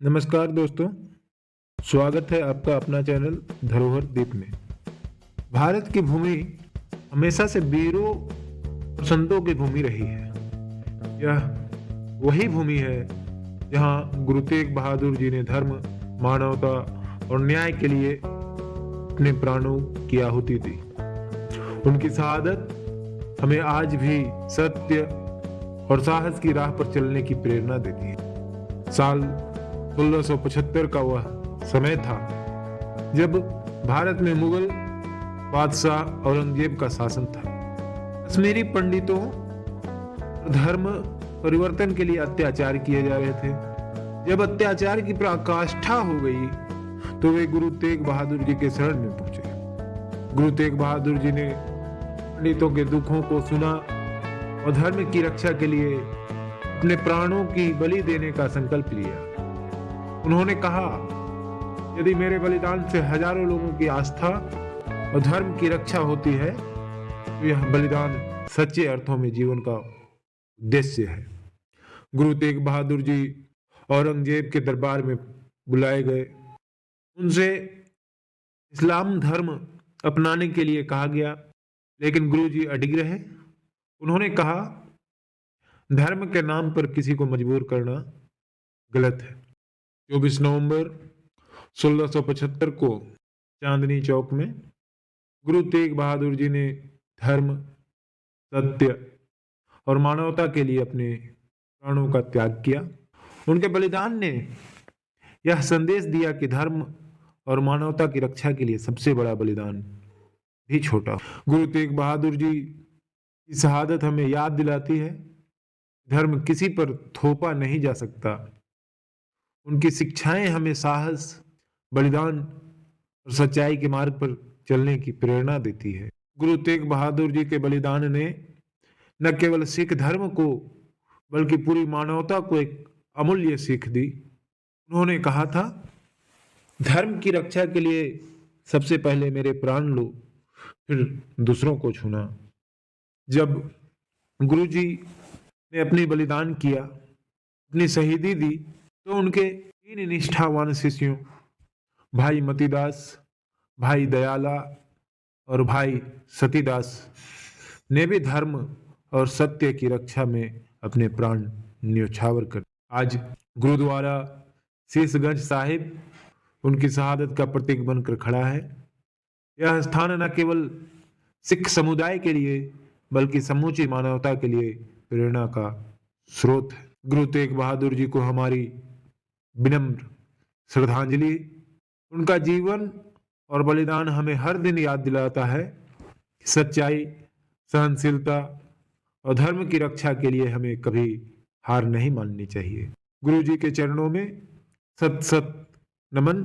नमस्कार दोस्तों, स्वागत है आपका अपना चैनल धरोहर दीप में। भारत की भूमि हमेशा से वीरों और संतों की भूमि रही है। यह वही भूमि है जहां गुरु तेग बहादुर जी ने धर्म, मानवता और न्याय के लिए अपने प्राणों की आहुति दी। उनकी शहादत हमें आज भी सत्य और साहस की राह पर चलने की प्रेरणा देती है। साल 1675 का वह समय था जब भारत में मुगल बादशाह औरंगजेब का शासन था। कश्मीरी पंडितों धर्म परिवर्तन के लिए अत्याचार किए जा रहे थे। जब अत्याचार की पराकाष्ठा हो गई तो वे गुरु तेग बहादुर जी के शरण में पहुंचे। गुरु तेग बहादुर जी ने पंडितों के दुखों को सुना और धर्म की रक्षा के लिए अपने प्राणों की बलि देने का संकल्प लिया। उन्होंने कहा, यदि मेरे बलिदान से हजारों लोगों की आस्था और धर्म की रक्षा होती है तो यह बलिदान सच्चे अर्थों में जीवन का उद्देश्य है। गुरु तेग बहादुर जी औरंगजेब के दरबार में बुलाए गए। उनसे इस्लाम धर्म अपनाने के लिए कहा गया, लेकिन गुरु जी अडिग रहे। उन्होंने कहा, धर्म के नाम पर किसी को मजबूर करना गलत है। 24 नवंबर 1675 को चांदनी चौक में गुरु तेग बहादुर जी ने धर्म, सत्य और मानवता के लिए अपने प्राणों का त्याग किया। उनके बलिदान ने यह संदेश दिया कि धर्म और मानवता की रक्षा के लिए सबसे बड़ा बलिदान भी छोटा। गुरु तेग बहादुर जी की शहादत हमें याद दिलाती है, धर्म किसी पर थोपा नहीं जा सकता। उनकी शिक्षाएं हमें साहस, बलिदान और सच्चाई के मार्ग पर चलने की प्रेरणा देती है। गुरु तेग बहादुर जी के बलिदान ने न केवल सिख धर्म को बल्कि पूरी मानवता को एक अमूल्य सीख दी। उन्होंने कहा था, धर्म की रक्षा के लिए सबसे पहले मेरे प्राण लो, फिर दूसरों को छूना। जब गुरु जी ने अपनी बलिदान किया, अपनी शहीदी दी, तो उनके 3 निष्ठावान शिष्यों भाई मतीदास, भाई दयाला और भाई सतीदास ने भी धर्म और सत्य की रक्षा में अपने प्राण न्योछावर कर। आज गुरुद्वारा शीशगंज साहिब उनकी शहादत का प्रतीक बनकर खड़ा है। यह स्थान न केवल सिख समुदाय के लिए बल्कि समूची मानवता के लिए प्रेरणा का स्रोत है। गुरु तेग बहादुर जी को हमारी विनम्र श्रद्धांजलि। उनका जीवन और बलिदान हमें हर दिन याद दिलाता है कि सच्चाई, सहनशीलता और धर्म की रक्षा के लिए हमें कभी हार नहीं माननी चाहिए। गुरु जी के चरणों में सत सत नमन।